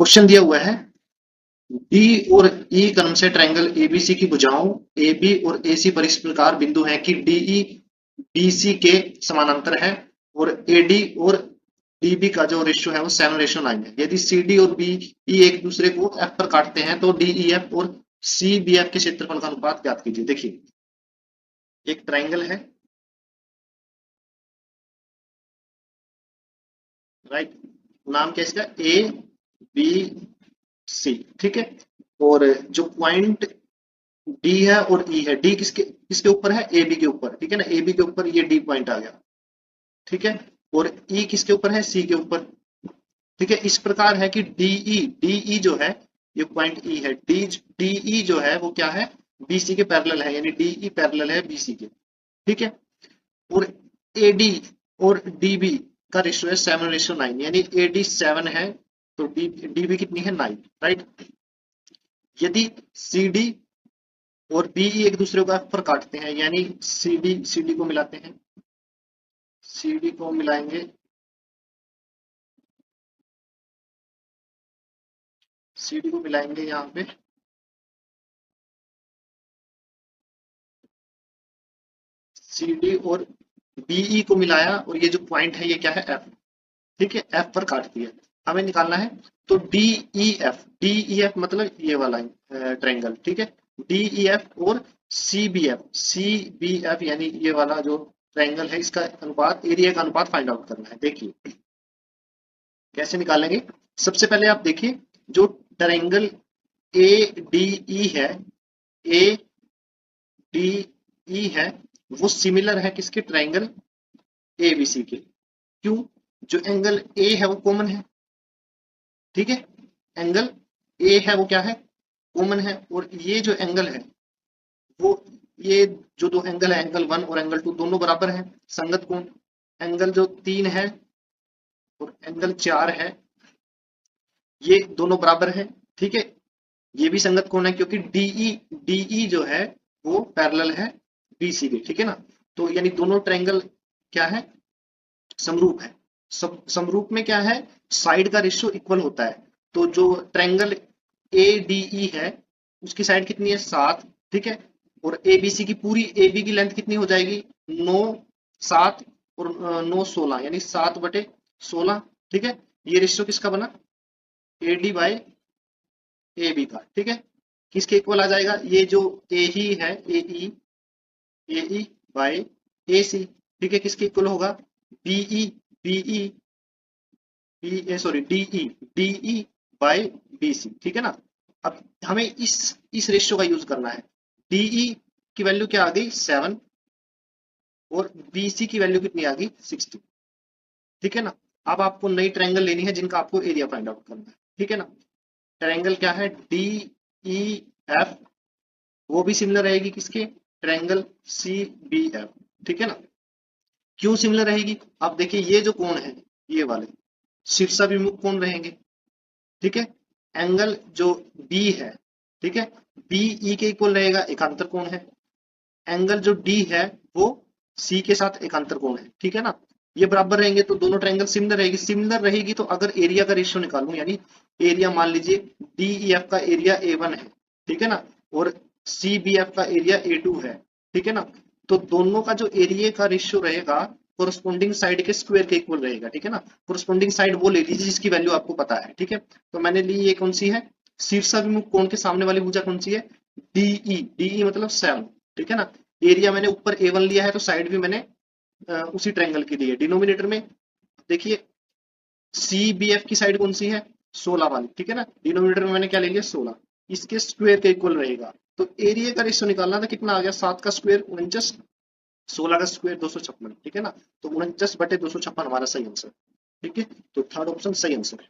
Question दिया हुआ है डी और ई क्रम से ट्रायंगल एबीसी की भुजाओं ए बी और ए सी पर इस प्रकार बिंदु है कि डीई बीसी के समानांतर है और एडी और डीबी का जो रेशियो है वो 7:9 है। यदि सी डी और बी ई एक दूसरे को एफ पर काटते हैं तो डीई एफ और सी बी एफ के क्षेत्रफल का अनुपात ज्ञात कीजिए। देखिए एक ट्रायंगल है, राइट, नाम क्या है इसका, ए बी सी, ठीक है। और जो पॉइंट डी है और ई है, डी किसके किसके ऊपर है, ए बी के ऊपर, ठीक है ना, ए बी के ऊपर ये डी पॉइंट आ गया, ठीक है। और ई किसके ऊपर है, सी के ऊपर, ठीक है। इस प्रकार है कि डीई जो है, ये पॉइंट ई है, डीई जो है वो क्या है, बीसी के पैरेलल है, यानी डीई पैरेलल है बीसी के, ठीक है। और एडी और डीबी का रेशियो है 7:9, यानी एडी 7 है तो डीबी कितनी है, 9, राइट। यदि सीडी और बीई एक दूसरे को एफ पर काटते हैं, यानी सीडी को मिलाते हैं, सीडी को मिलाएंगे, सीडी को मिलाएंगे यहाँ पे, सीडी और बीई को मिलाया और ये जो पॉइंट है ये क्या है, एफ, ठीक है, एफ पर काट दिया, हमें निकालना है। तो डीई एफ मतलब ये वाला ट्रायंगल, ठीक है, डीई एफ और सी बी एफ यानी ये वाला जो ट्रायंगल है इसका अनुपात, एरिया का अनुपात फाइंड आउट करना है। देखिए कैसे निकालेंगे। सबसे पहले आप देखिए जो ट्रायंगल ए डी ई है, ए डी ई है, वो सिमिलर है किसके, ट्रायंगल ए बी सी के। क्यों, जो एंगल ए है वो कॉमन है, ठीक है, एंगल ए है वो क्या है, कॉमन है। और ये जो एंगल है वो, ये जो दो एंगल है, एंगल 1 और एंगल 2 दोनों बराबर है, संगत कोण। एंगल जो 3 है और एंगल 4 है ये दोनों बराबर है, ठीक है, ये भी संगत कोण है क्योंकि डीई जो है वो पैरेलल है बीसी के, ठीक है ना। तो यानी दोनों ट्रायंगल क्या है, समरूप है। समरूप में क्या है, साइड का रेशियो इक्वल होता है। तो जो ट्रायंगल ए डी ई है उसकी साइड कितनी है, 7, ठीक है। और ए बी सी की पूरी ए बी की लेंथ कितनी हो जाएगी, 9, 7 और 9 16, यानी 7/16, ठीक है। ये रेशियो किसका बना, A D by A B का, ठीक है। किसके इक्वल आ जाएगा, ये जो ए ही है, ए ई बाय ए सी, ठीक है, किसके इक्वल होगा, BE BE B sorry DE DE by B C, ठीक है ना। अब हमें इस रेशियो का यूज करना है। डीई की वैल्यू क्या आ गई, 7, और बीसी की वैल्यू कितनी आ गई, 60, ठीक है ना। अब आपको नई ट्रायंगल लेनी है जिनका आपको एरिया फाइंड आउट करना है, ठीक है ना। ट्रायंगल क्या है, डी ई एफ, वो भी सिमिलर रहेगी किसके, ट्रायंगल सी बी एफ, ठीक है ना। क्यों सिमिलर रहेगी, आप देखिए ये जो कोण है ये वाले शीर्षाभिमुख कोण रहेंगे, ठीक है। एंगल जो बी है, ठीक है, बी ई के इक्वल रहेगा, एकांतर कोण है। एंगल जो डी है वो सी के साथ एकांतर कोण है, ठीक है ना। ये बराबर रहेंगे तो दोनों ट्रायंगल सिमिलर रहेगी। तो अगर एरिया का रेशियो निकालूं, यानी एरिया मान लीजिए डी ई एफ का एरिया A1 है, ठीक है ना, और सी बी एफ का एरिया A2 है, ठीक है ना। तो दोनों का जो एरिया का रेशियो रहेगा कोरस्पोंडिंग साइड के स्क्वायर के इक्वल रहेगा, ठीक है ना। कोरस्पोंडिंग साइड वो ले लीजिए जिसकी वैल्यू आपको पता है, ठीक है। तो मैंने ली ये कौन सी है, शीर्षाभिमुख कोण के सामने वाली भुजा कौन सी है, डीई मतलब 7, ठीक है ना। एरिया मैंने ऊपर A1 लिया है तो साइड भी मैंने उसी ट्रायंगल की ली है। डिनोमिनेटर में देखिए सी बी एफ की साइड कौन सी है, 16 वाली, ठीक है ना। डिनोमिनेटर में मैंने क्या ले लिया, 16, इसके स्क्वायर के इक्वल रहेगा। तो एरिया का रेशियो निकालना था, कितना आ गया, 7 का स्क्वायर 49, 16 का स्क्वायर 256, ठीक है ना। तो 49/256 हमारा सही आंसर, ठीक है। तो थर्ड ऑप्शन सही आंसर है।